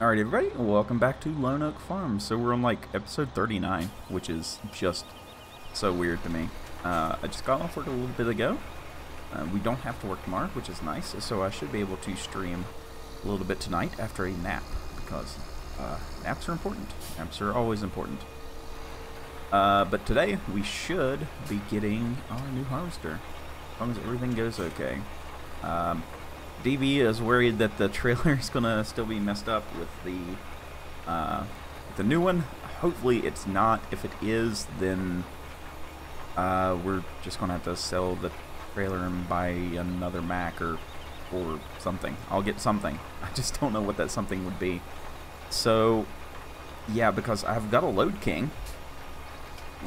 Alright everybody, welcome back to Lone Oak Farm. So we're on like episode 39, which is just so weird to me. I just got off work a little bit ago. We don't have to work tomorrow, which is nice, so I should be able to stream a little bit tonight after a nap, because naps are important. Naps are always important. But today we should be getting our new harvester, as long as everything goes okay. DV is worried that the trailer is gonna still be messed up with the new one. Hopefully it's not. If it is, then we're just gonna have to sell the trailer and buy another Mac or something. I'll get something. I just don't know what that something would be. So yeah, because I've got a Load King,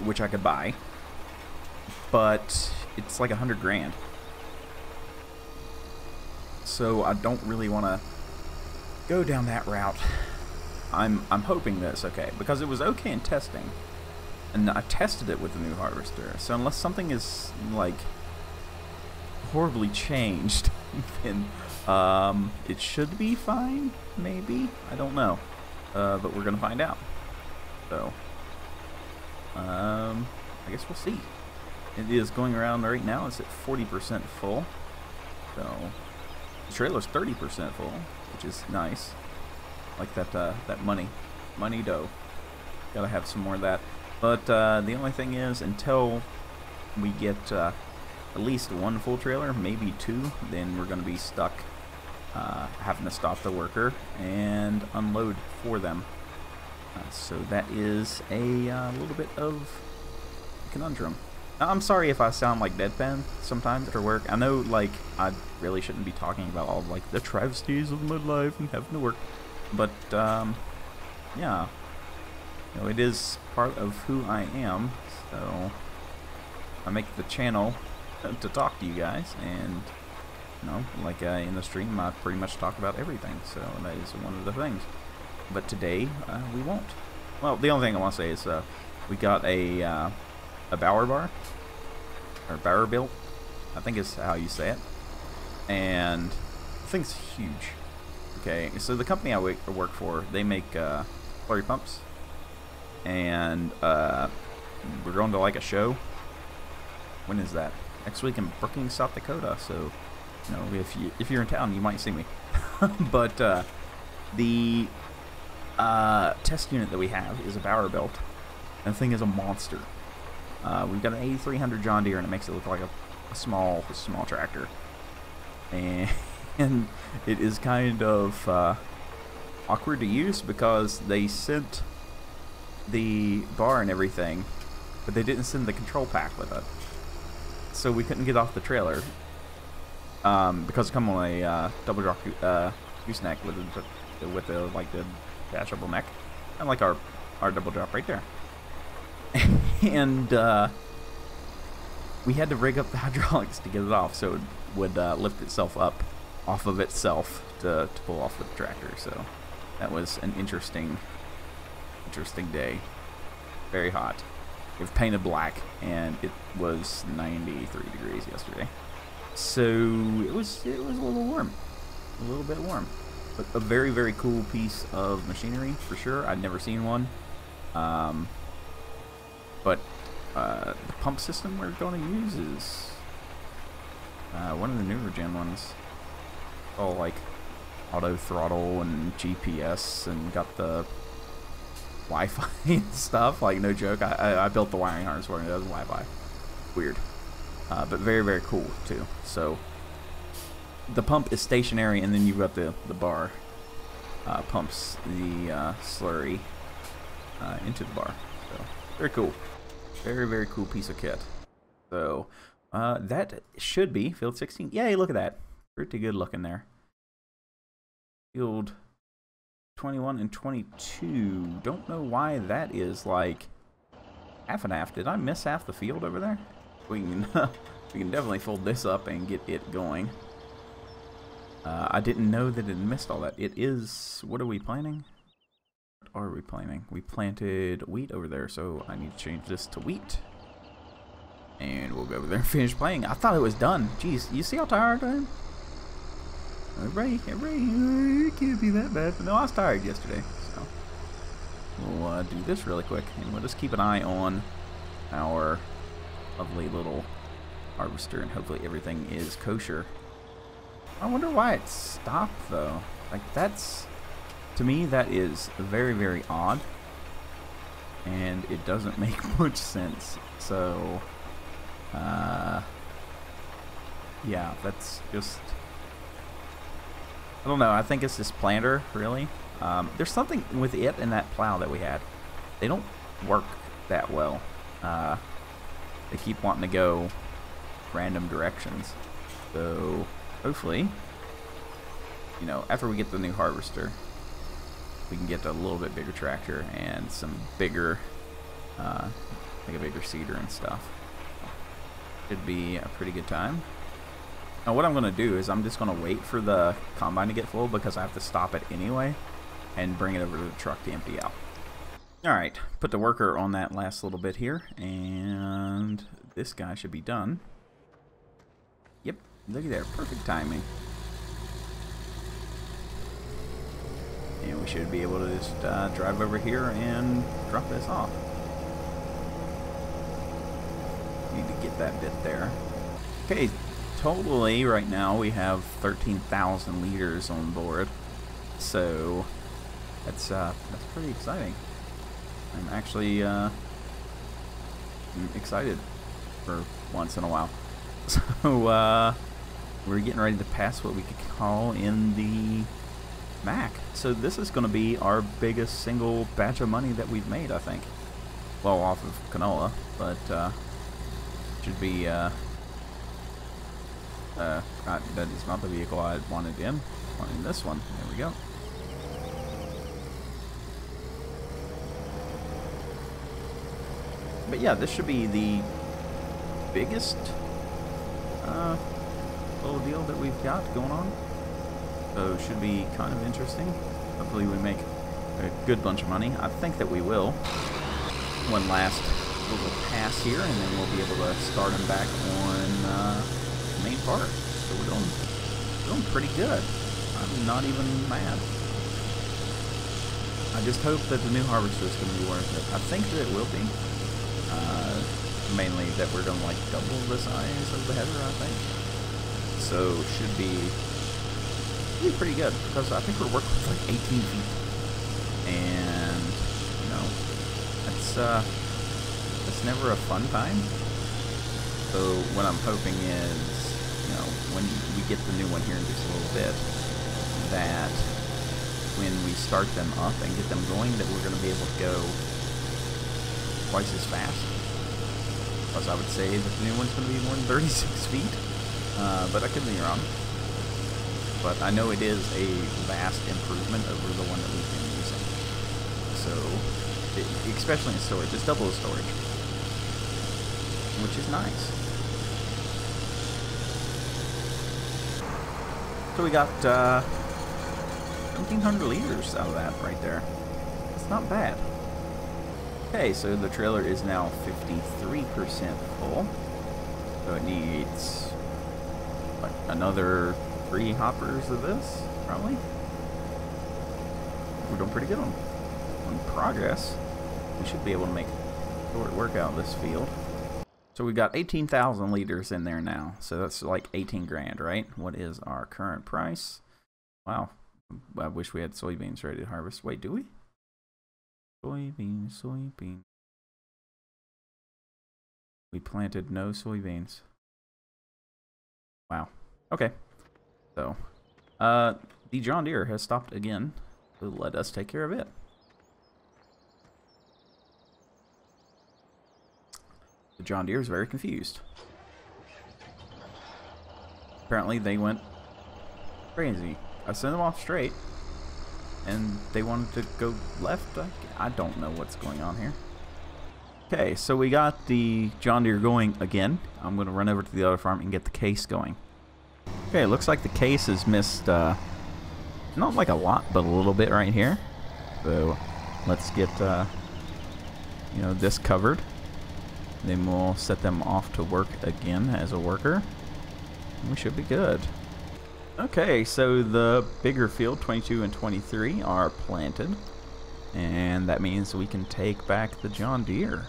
which I could buy, but it's like 100 grand. So I don't really want to go down that route. I'm hoping that it's okay, because it was okay in testing, and I tested it with the new harvester. So unless something is like horribly changed, then it should be fine. Maybe, I don't know, but we're gonna find out. So I guess we'll see. It is going around right now. It's at 40% full. So the trailer's 30% full, which is nice. Like that money dough. Gotta have some more of that. But the only thing is, until we get at least one full trailer, maybe two, then we're gonna be stuck having to stop the worker and unload for them. So that is a little bit of a conundrum. I'm sorry if I sound like deadpan sometimes after work. I know, like, I really shouldn't be talking about all, like, the travesties of my life and having to work. But, yeah. You know, it is part of who I am, so I make the channel to talk to you guys. And, you know, like, in the stream, I pretty much talk about everything. So that is one of the things. But today, we won't. Well, the only thing I want to say is, we got a Bower bar, or BulletBill, I think is how you say it, and the thing's huge. Okay, so the company I work for, they make slurry pumps, and we're going to like a show. When is that? Next week in Brookings, South Dakota. So, you know, if you're in town, you might see me. But the test unit that we have is a BulletBill, and the thing is a monster. We've got an 8300 John Deere, and it makes it look like a small tractor, and it is kind of awkward to use, because they sent the bar and everything, but they didn't send the control pack with it, so we couldn't get off the trailer, because it come on a double drop gooseneck with the like the detachable neck, and like our double drop right there. And we had to rig up the hydraulics to get it off, so it would lift itself up off of itself to pull off the tractor. So that was an interesting day. Very hot. It was painted black, and it was 93 degrees yesterday. So it was a little warm, a little bit warm, but a very, very cool piece of machinery for sure. I'd never seen one. But the pump system we're going to use is one of the newer gen ones. All like auto throttle and GPS, and got the Wi-Fi and stuff. Like, no joke, I built the wiring harness for it. It has Wi-Fi. Weird, but very, very cool too. So the pump is stationary, and then you've got the bar pumps the slurry into the bar. So very cool. Very, very cool piece of kit. So, that should be field 16. Yay, look at that. Pretty good looking there. Field 21 and 22. Don't know why that is like half and half. Did I miss half the field over there? We can, we can definitely fold this up and get it going. I didn't know that it missed all that. It is, what are we planting? Are we planting? We planted wheat over there, so I need to change this to wheat. And we'll go over there and finish playing. I thought it was done. Jeez, you see how tired I am? It can't be that bad. But no, I was tired yesterday, so we'll do this really quick, and we'll just keep an eye on our lovely little harvester, and hopefully everything is kosher. I wonder why it stopped though. Like, that's, to me, that is very, very odd, and it doesn't make much sense. So yeah, that's just, I don't know. I think it's this planter, really. There's something with it and that plow that we had. They don't work that well. They keep wanting to go random directions. So hopefully, you know, after we get the new harvester, we can get a little bit bigger tractor and some bigger, like a bigger seeder and stuff. Should be a pretty good time. Now what I'm going to do is I'm just going to wait for the combine to get full, because I have to stop it anyway and bring it over to the truck to empty out. Alright, put the worker on that last little bit here, and this guy should be done. Yep, look at there, perfect timing. And we should be able to just drive over here and drop this off. Need to get that bit there. Okay, totally right now we have 13,000 liters on board, so that's pretty exciting. I'm actually excited for once in a while. So we're getting ready to pass what we could call in the Mac. So this is going to be our biggest single batch of money that we've made, I think. Well, off of canola, but should be that is not the vehicle I wanted in. I wanted this one. There we go. But yeah, this should be the biggest little deal that we've got going on. So it should be kind of interesting. Hopefully we make a good bunch of money. I think that we will. One last little pass here, and then we'll be able to start them back on the main part. So we're doing pretty good. I'm not even mad. I just hope that the new harvester is going to be worth it. I think that it will be. Mainly that we're going to like double the size of the header, I think. So should be pretty good, because I think we're working with like 18 feet, and you know, that's never a fun time. So what I'm hoping is, you know, when we get the new one here in just a little bit, that when we start them up and get them going, that we're going to be able to go twice as fast. Because I would say that the new one's going to be more than 36 feet, but I could be wrong. But I know it is a vast improvement over the one that we've been using. So, especially in storage, it's double the storage, which is nice. So we got 1,700 liters out of that right there. It's not bad. Okay, so the trailer is now 53% full. So it needs like another 3 hoppers of this, probably. We're doing pretty good on progress. We should be able to make short work out of this field. So we got 18,000 liters in there now. So that's like 18 grand, right? What is our current price? Wow. I wish we had soybeans ready to harvest. Wait, do we? Soybean. We planted no soybeans. Wow. Okay. So, the John Deere has stopped again. So let us take care of it. The John Deere is very confused. Apparently they went crazy. I sent them off straight, and they wanted to go left. I don't know what's going on here. Okay, so we got the John Deere going again. I'm going to run over to the other farm and get the case going. Okay, it looks like the case has missed, not like a lot, but a little bit right here. So let's get, you know, this covered. Then we'll set them off to work again as a worker. We should be good. Okay, so the bigger field, 22 and 23, are planted. And that means we can take back the John Deere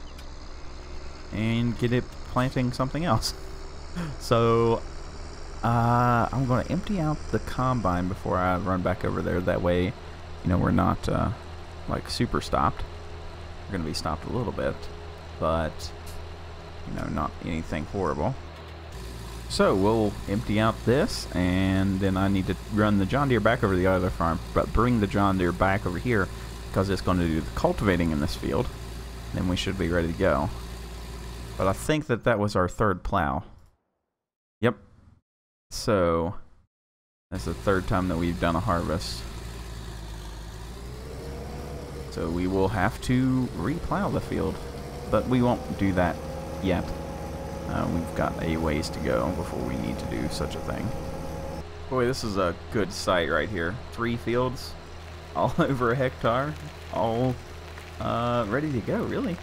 and get it planting something else. So I'm going to empty out the combine before I run back over there. That way, you know, we're not like super stopped. We're going to be stopped a little bit, but, you know, not anything horrible. So we'll empty out this, and then I need to run the John Deere back over to the other farm, but bring the John Deere back over here because it's going to do the cultivating in this field. Then we should be ready to go. But I think that that was our third plow. Yep. So that's the third time that we've done a harvest. So we will have to replow the field, but we won't do that yet. We've got a ways to go before we need to do such a thing. Boy, this is a good site right here. 3 fields, all over a hectare, all ready to go, really.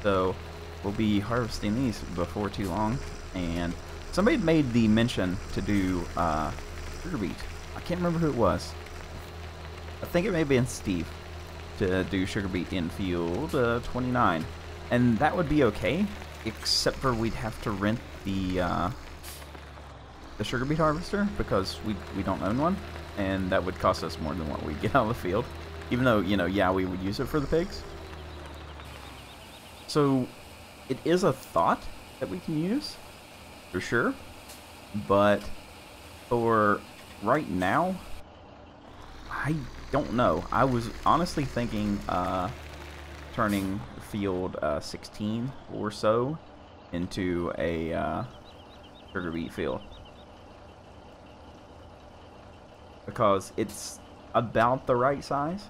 So we'll be harvesting these before too long. And somebody made the mention to do sugar beet. I can't remember who it was. I think it may have been Steve, to do sugar beet in field 29. And that would be okay, except for we'd have to rent the sugar beet harvester because we don't own one, and that would cost us more than what we get out of the field, even though, you know, yeah, we would use it for the pigs. So it is a thought that we can use for sure, but for right now, I don't know. I was honestly thinking turning field 16 or so into a sugar beet field, because it's about the right size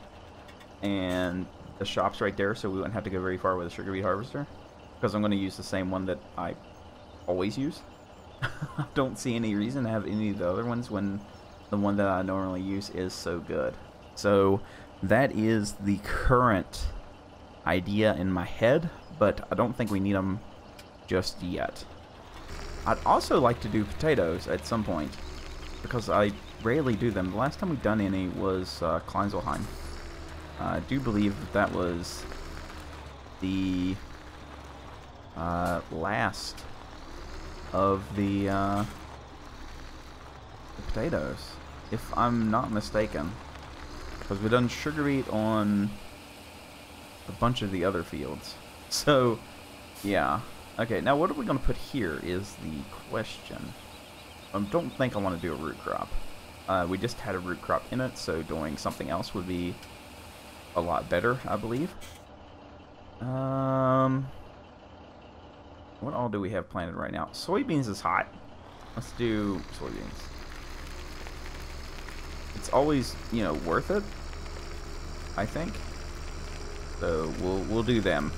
and the shop's right there, so we wouldn't have to go very far with a sugar beet harvester, because I'm going to use the same one that I always use. I don't see any reason to have any of the other ones when the one that I normally use is so good. So that is the current idea in my head, but I don't think we need them just yet. I'd also like to do potatoes at some point, because I rarely do them. The last time we've done any was Kleinzelheim. I do believe that that was the last of the potatoes, if I'm not mistaken, because we've done sugar beet on a bunch of the other fields. So yeah, okay, now what are we going to put here is the question. I don't think I want to do a root crop. We just had a root crop in it, so doing something else would be a lot better, I believe. What all do we have planted right now? Soybeans is hot. Let's do soybeans. It's always, you know, worth it, I think. So we'll do them.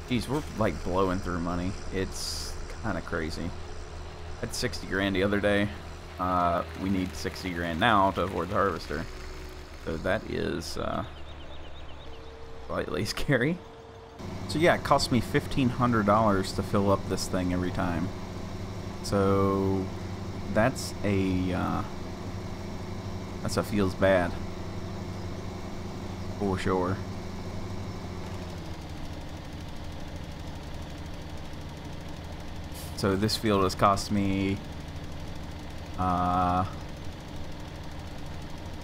Geez, we're like blowing through money. It's kind of crazy. I had 60 grand the other day. We need 60 grand now to afford the harvester. So that is slightly scary. So yeah, it cost me $1,500 to fill up this thing every time. So that's a feels bad for sure. So this field has cost me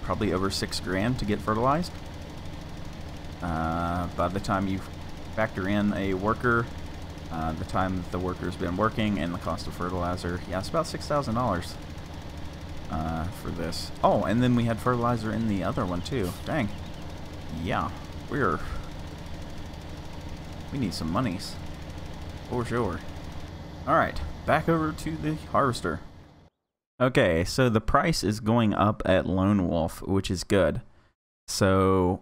probably over 6 grand to get fertilized. By the time you factor in a worker, the time that the worker's been working, and the cost of fertilizer, yeah, it's about $6,000 for this. Oh, and then we had fertilizer in the other one too. Dang. Yeah, we need some monies for sure. Alright, back over to the harvester. Okay, so the price is going up at Lone Wolf, which is good. So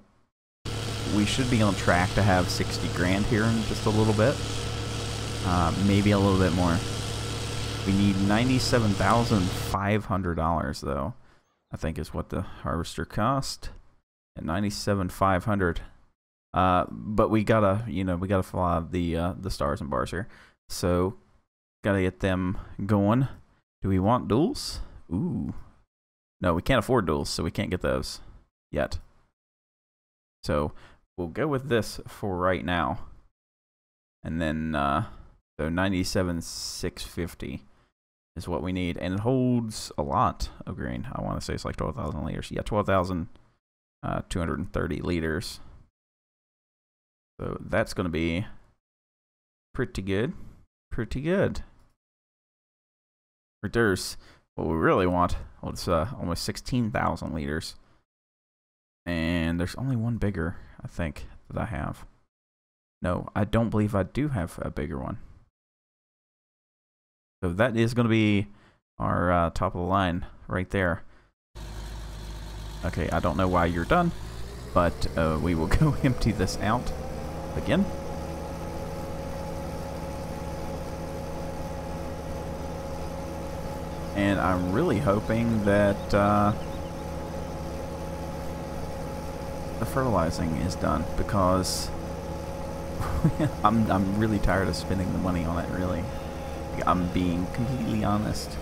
we should be on track to have 60 grand here in just a little bit. Maybe a little bit more. We need $97,500 though, I think is what the harvester cost. At $97,500. But we gotta, you know, we gotta fly the stars and bars here. So gotta get them going. Do we want duals? Ooh. No, we can't afford duals, so we can't get those yet. So we'll go with this for right now. And then, so 97,650 is what we need. And it holds a lot of grain. I want to say it's like 12,000 liters. Yeah, 12,230 liters. So that's going to be pretty good. Pretty good. There's what we really want. Well, it's almost 16,000 liters. And there's only one bigger, I think, that I have. No, I don't believe I do have a bigger one. So that is going to be our top of the line right there. Okay, I don't know why you're done, but we will go empty this out again. And I'm really hoping that the fertilizing is done, because I'm really tired of spending the money on it, really. I'm being completely honest.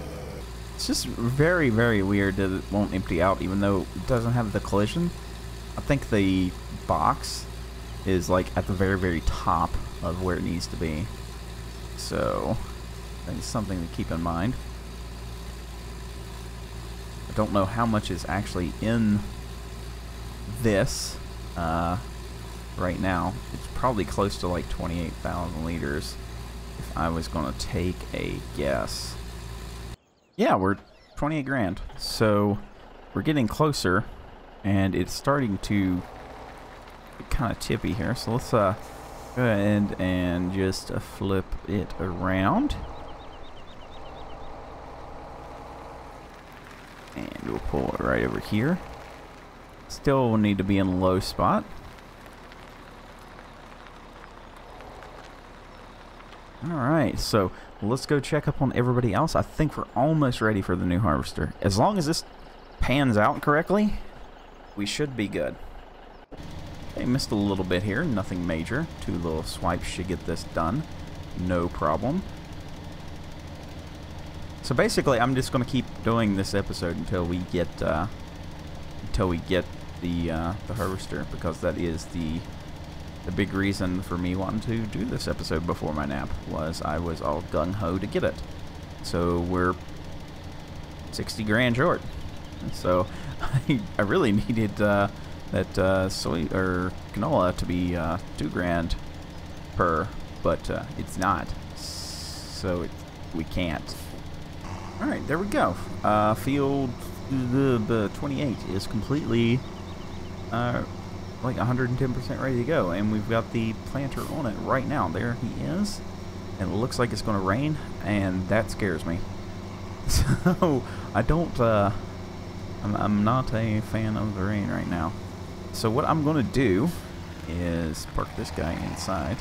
It's just very, very weird that it won't empty out, even though it doesn't have the collision. I think the box is like at the very, very top of where it needs to be. So that's something to keep in mind. I don't know how much is actually in this right now. It's probably close to like 28,000 liters if I was going to take a guess. Yeah, we're 28 grand. So we're getting closer, and it's starting to get kind of tippy here. So let's go ahead and just flip it around. And we'll pull it right over here. Still need to be in a low spot. Alright, so let's go check up on everybody else. I think we're almost ready for the new harvester. As long as this pans out correctly, we should be good. Okay, missed a little bit here. Nothing major. 2 little swipes should get this done. No problem. So basically, I'm just going to keep doing this episode until we get the harvester, because that is the big reason for me wanting to do this episode before my nap, was I was all gung-ho to get it. So we're 60 grand short. So I really needed that soy or canola to be 2 grand per, but it's not. So we can't. All right, there we go. Field the 28 is completely like 110% ready to go, and we've got the planter on it right now. There he is, and it looks like it's going to rain, and that scares me. So I don't I'm not a fan of the rain right now. So what I'm going to do is park this guy inside,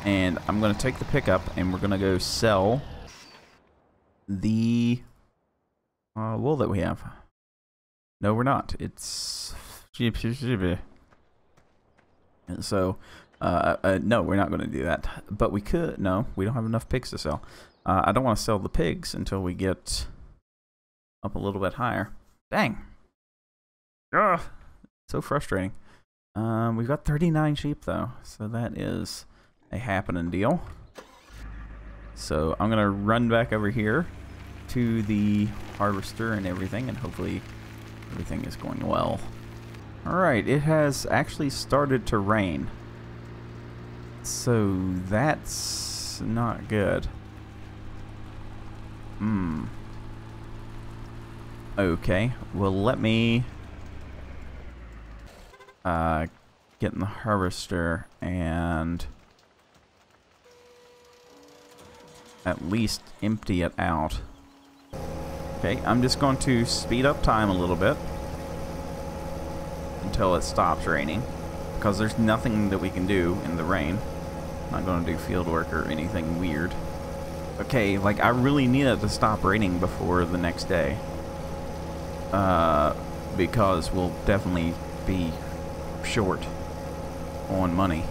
and I'm going to take the pickup, and we're going to go sell the wool that we have. No, we're not. It's so no, we're not going to do that, but we could. No, we don't have enough pigs to sell. I don't want to sell the pigs until we get up a little bit higher. Dang. Ugh. So frustrating. We've got 39 sheep though, so that is a happening deal. So I'm gonna run back over here to the harvester and everything, and hopefully everything is going well. Alright, it has actually started to rain, so that's not good. Okay, well, let me get in the harvester and at least empty it out. Okay, I'm just going to speed up time a little bit until it stops raining, because there's nothing that we can do in the rain. I'm not going to do field work or anything weird. Okay, like, I really need it to stop raining before the next day, because we'll definitely be short on money,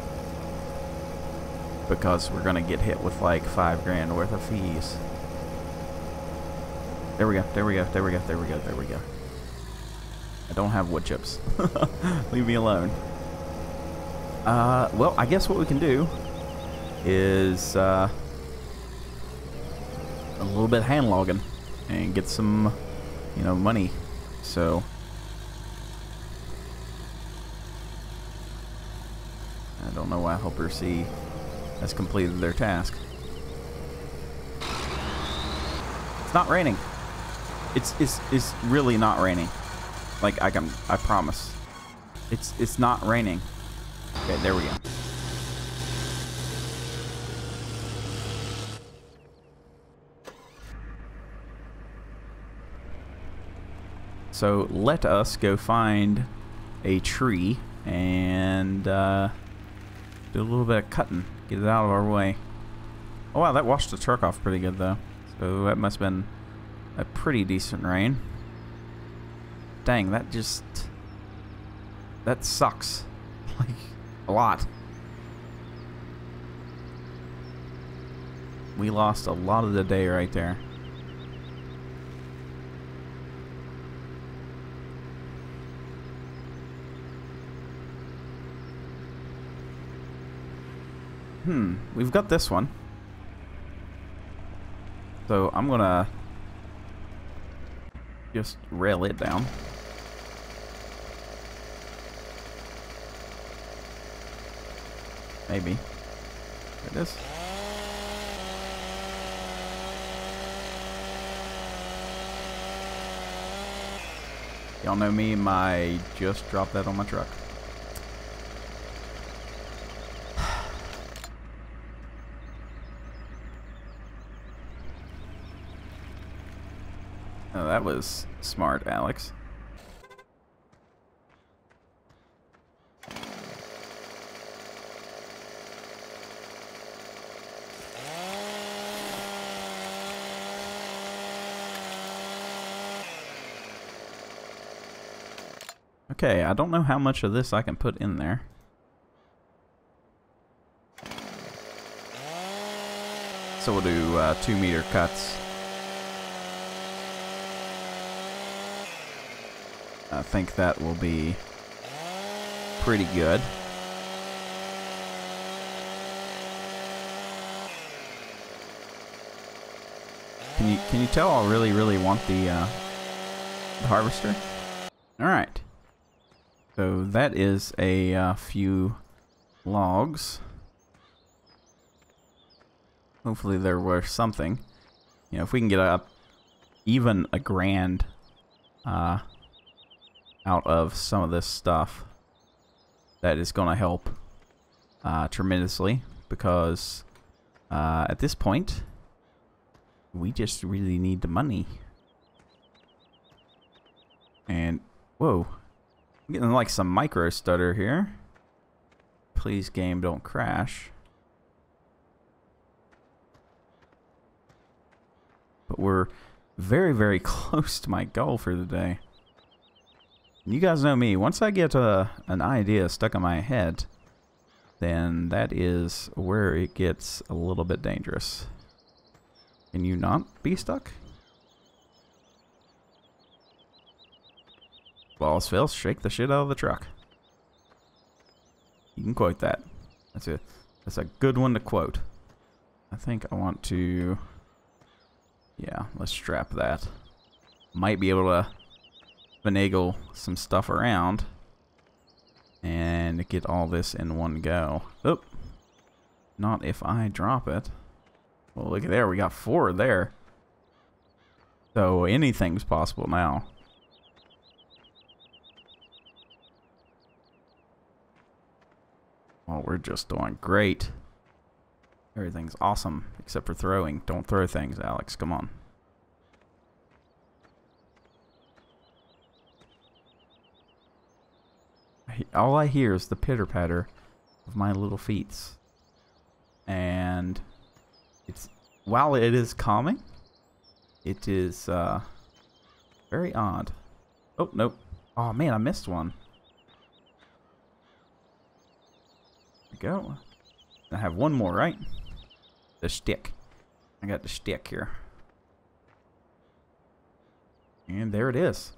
because we're going to get hit with like 5 grand worth of fees. There we go. There we go. There we go. There we go. There we go. I don't have wood chips. Leave me alone. Well, I guess what we can do is a little bit of hand logging and get some, you know, money. So I don't know why Helper C has completed their task. It's not raining. It's really not raining. Like I promise. It's not raining. Okay, there we go. So let us go find a tree and do a little bit of cutting. Get it out of our way. Oh wow, that washed the truck off pretty good though. So that must have been a pretty decent rain. Dang, that sucks. Like, a lot. We lost a lot of the day right there. We've got this one. So I'm gonna just rail it down. Maybe. There it is. Y'all know me, I just dropped that on my truck. Oh, that was smart, Alex. Okay, I don't know how much of this I can put in there. So we'll do 2-meter cuts. I think that will be pretty good. Can you tell I really want the harvester? All right. So that is a few logs. Hopefully they're worth something. You know, if we can get even a grand out of some of this stuff, that is going to help tremendously, because at this point we just really need the money. And whoa, I'm getting like some micro stutter here. Please game, don't crash. But we're very close to my goal for the day. You guys know me. Once I get an idea stuck in my head, then that is where it gets a little bit dangerous. Can you not be stuck? Well, else fails, shake the shit out of the truck. You can quote that. That's a good one to quote. I think I want to... Yeah, let's strap that. Might be able to finagle some stuff around and get all this in one go. Oop. Not if I drop it. Well, look at there. We got 4 there. So anything's possible now. Well, we're just doing great. Everything's awesome, except for throwing. Don't throw things, Alex. Come on. All I hear is the pitter-patter of my little feet. And it's, while it is calming, it is very odd. Oh, nope. Oh, man, I missed one. There we go. I have one more, right? The stick. I got the stick here. And there it is.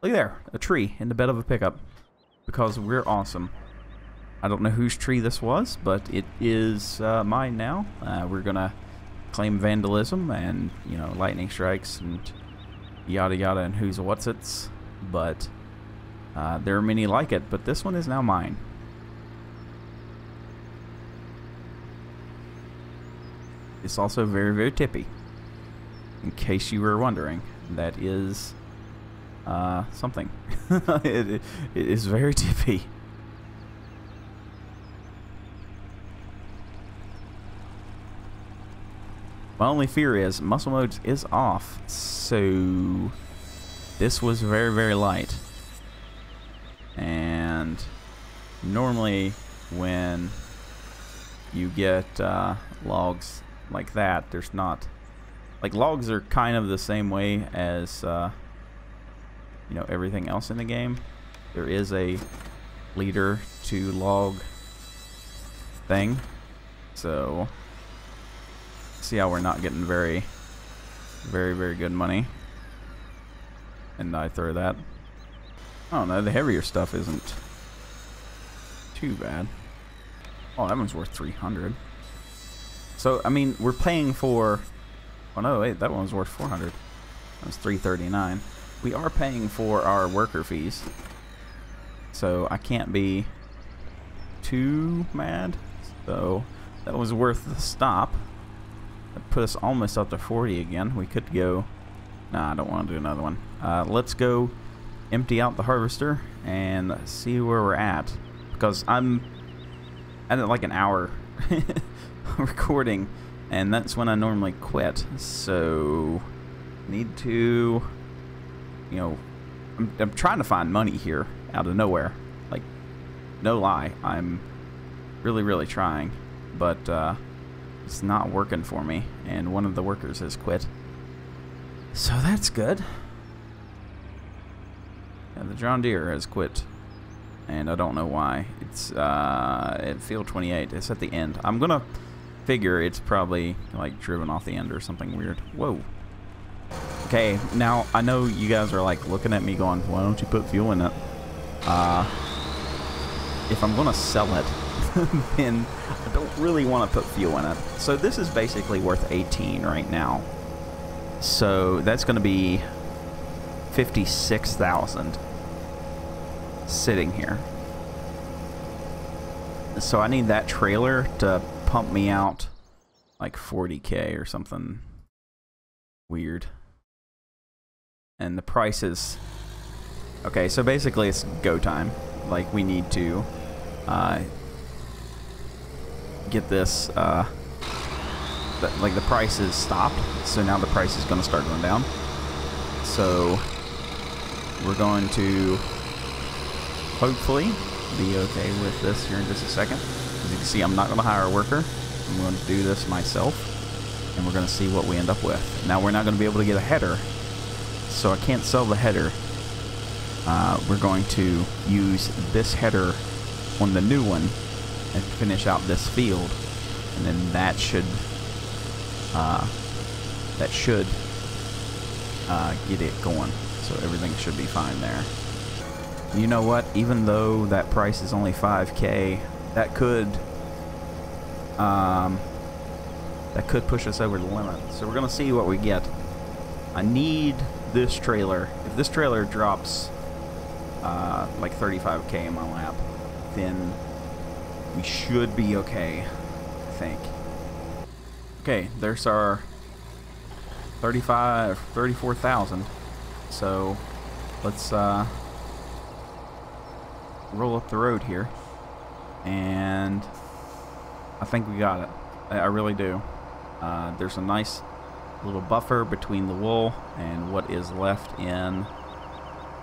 Look there, a tree in the bed of a pickup. Because we're awesome. I don't know whose tree this was, but it is mine now. We're gonna claim vandalism and, you know, lightning strikes and yada yada and who's what's it's. But there are many like it, but this one is now mine. It's also very, very tippy. In case you were wondering, that is something. it is very tippy. My only fear is muscle mode is off, so this was very, very light. And normally when you get logs like that, there's not, like, logs are kind of the same way as you know, everything else in the game. There is a leader to log thing, so see how we're not getting very, very good money. And I throw that. I don't know, the heavier stuff isn't too bad. Oh, that one's worth 300. So, I mean, we're paying for... Oh, no, wait, that one's worth 400. That was 339. We are paying for our worker fees. So, I can't be too mad. So, that was worth the stop. That put us almost up to 40 again. We could go... Nah, I don't want to do another one. Let's go empty out the harvester and see where we're at. Because I'm at like an hour recording, and that's when I normally quit. So, need to, you know, I'm trying to find money here out of nowhere. Like, no lie, I'm really trying, but it's not working for me, and one of the workers has quit. So that's good. Yeah, the John Deere has quit, and I don't know why. It's at field 28. It's at the end. I'm gonna figure it's probably like driven off the end or something weird. Whoa. Okay, now I know you guys are like looking at me going, why don't you put fuel in it? If I'm gonna sell it, then I don't really want to put fuel in it. So this is basically worth 18 right now. So that's gonna be 56,000 sitting here. So I need that trailer to pump me out like 40K or something weird. And the prices... Okay, so basically it's go time. Like, we need to get this... like, the price is stopped, so now the price is going to start going down. So we're going to hopefully be okay with this here in just a second. As you can see, I'm not going to hire a worker. I'm going to do this myself, and we're going to see what we end up with. Now, we're not going to be able to get a header, so I can't sell the header. We're going to use this header on the new one and finish out this field, and then that should get it going. So everything should be fine there. You know what? Even though that price is only 5K, that could push us over the limit. So we're gonna see what we get. I need this trailer. If this trailer drops like 35K in my lap, then we should be okay, I think. Okay, there's our 34,000. So let's roll up the road here, and I think we got it. I really do. There's a nice little buffer between the wool and what is left in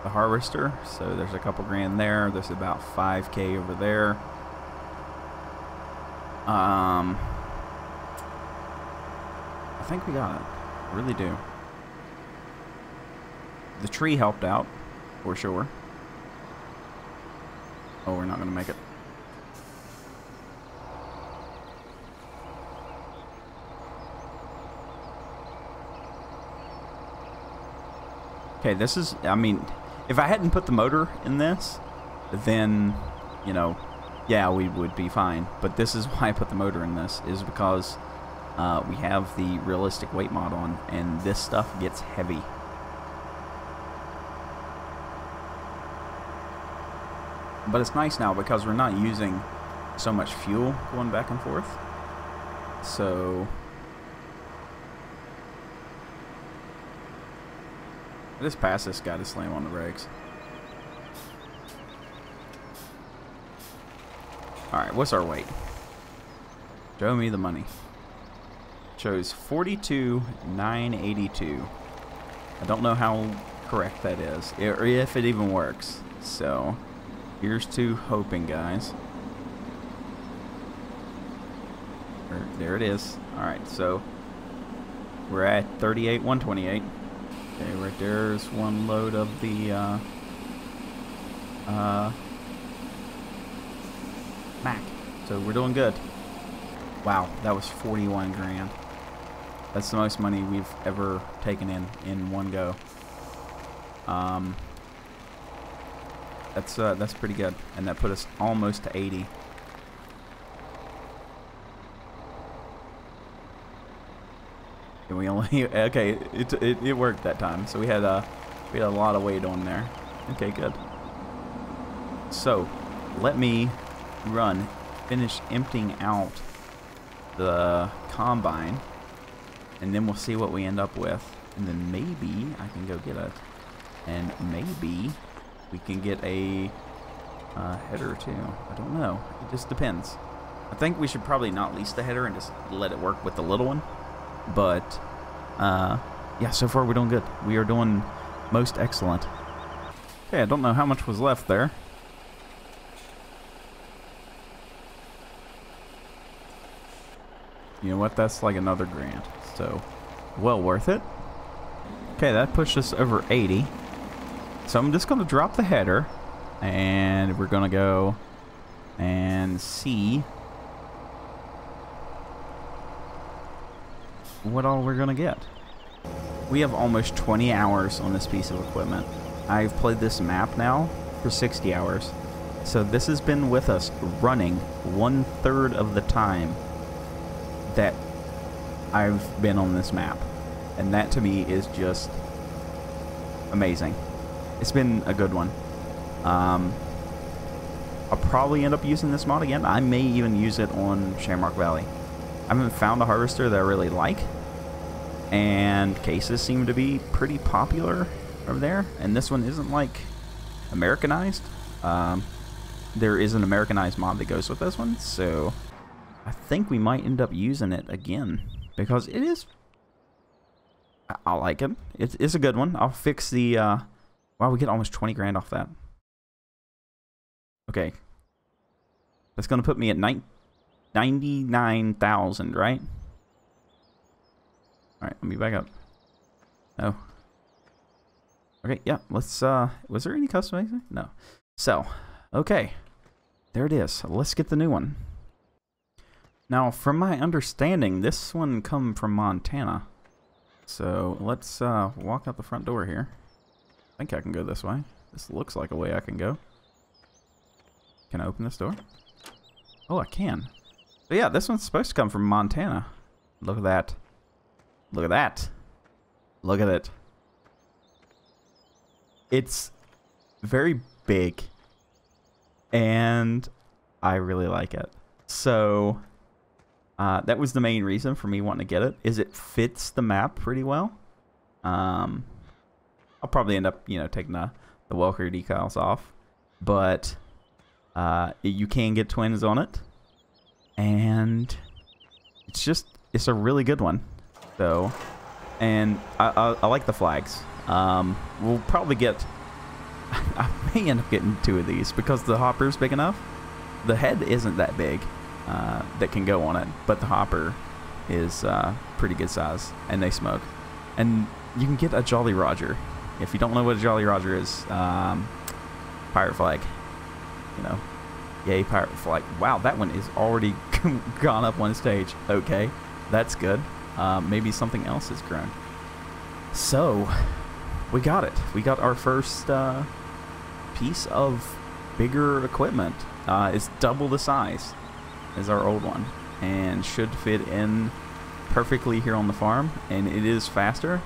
the harvester, so there's a couple grand there. There's about 5K over there. I think we got it. I really do. The tree helped out, for sure. Oh, we're not going to make it. Okay, this is, I mean, if I hadn't put the motor in this, then, you know, yeah, we would be fine. But this is why I put the motor in this, is because we have the realistic weight mod on, and this stuff gets heavy. But it's nice now because we're not using so much fuel going back and forth. So I just pass this guy to slam on the brakes. Alright, what's our weight? Show me the money. Shows 42,982. I don't know how correct that is, or if it even works. So here's to hoping, guys. There it is. Alright, so we're at 38,128. Okay, right there's one load of the Mac. So we're doing good. Wow, that was 41 grand. That's the most money we've ever taken in one go. That's pretty good, and that put us almost to 80. And we only okay. It worked that time. So we had a lot of weight on there. Okay, good. So let me finish emptying out the combine, and then we'll see what we end up with, and then maybe I can go get it, and maybe we can get a header too. I don't know. It just depends. I think we should probably not lease the header and just let it work with the little one. But yeah, so far we're doing good. We are doing most excellent. Okay, I don't know how much was left there. You know what? That's like another grand. So, well worth it. Okay, that pushed us over 80. So I'm just going to drop the header, and we're going to go and see what all we're going to get. We have almost 20 hours on this piece of equipment. I've played this map now for 60 hours. So this has been with us running 1/3 of the time that I've been on this map. And that to me is just amazing. It's been a good one. I'll probably end up using this mod again. I may even use it on Shamrock Valley. I haven't found a harvester that I really like, and cases seem to be pretty popular over there, and this one isn't like Americanized. There is an Americanized mod that goes with this one, so I think we might end up using it again because it is, I like it. It's a good one. I'll fix the wow, we get almost 20 grand off that. Okay, that's gonna put me at 99,000, right? Alright, let me back up. Oh. Okay, yeah, let's, was there any customization? No. So, okay. There it is. Let's get the new one. Now, from my understanding, this one come from Montana. So, let's, walk out the front door here. I think I can go this way. This looks like a way I can go. Can I open this door? Oh, I can. So yeah, this one's supposed to come from Montana. Look at that. Look at that. Look at it. It's very big, and I really like it. So that was the main reason for me wanting to get it, is it fits the map pretty well. I'll probably end up, you know, taking the Welker decals off, but you can get twins on it, and it's a really good one. So, and I like the flags. We'll probably get, I may end up getting 2 of these because the hopper's big enough. The head isn't that big that can go on it, but the hopper is pretty good size, and they smoke. And you can get a Jolly Roger. If you don't know what a Jolly Roger is, pirate flag. You know, yay, pirate flag. Wow, that one is already gone up 1 stage. Okay, that's good. Maybe something else has grown. So, we got it. We got our first piece of bigger equipment. It's double the size as our old one and should fit in perfectly here on the farm, and it is faster.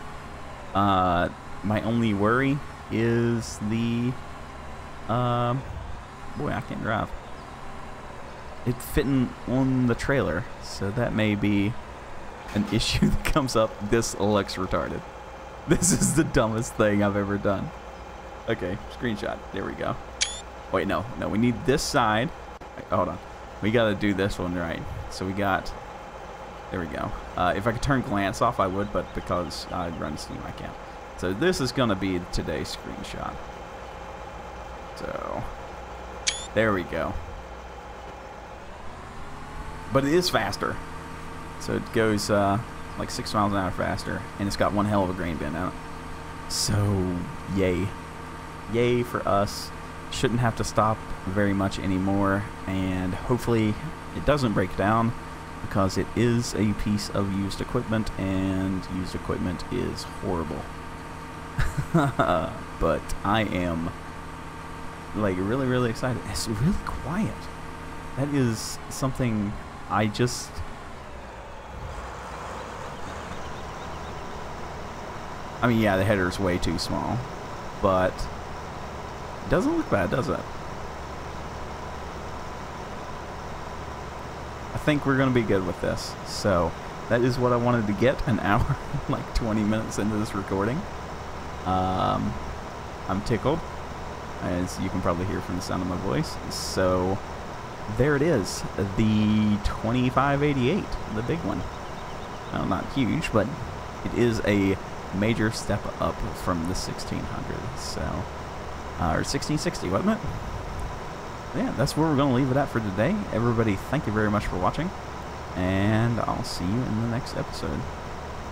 My only worry is the boy, I can't drive. It fitting on the trailer, so that may be an issue that comes up. This looks retarded. This is the dumbest thing I've ever done. Okay, screenshot. There we go. Wait, no, we need this side. Wait, hold on. We gotta do this one right. So we got, there we go. If I could turn glance off, I would, but because I run Steam, I can't. So this is gonna be today's screenshot. So, there we go. But it is faster. So it goes like 6 miles an hour faster, and it's got one hell of a grain bin out. So, yay. Yay for us. Shouldn't have to stop very much anymore, and hopefully it doesn't break down, because it is a piece of used equipment, and used equipment is horrible. But I am like really excited. It's really quiet. That is something I just... I mean, yeah, the header's way too small, but it doesn't look bad, does it? I think we're going to be good with this. So that is what I wanted to get, an hour, like 20 minutes into this recording. I'm tickled, as you can probably hear from the sound of my voice. So there it is, the 2588, the big one. Well, not huge, but it is a major step up from the 1600. So, or 1660, wasn't it? Yeah, that's where we're going to leave it at for today. Everybody, thank you very much for watching, and I'll see you in the next episode.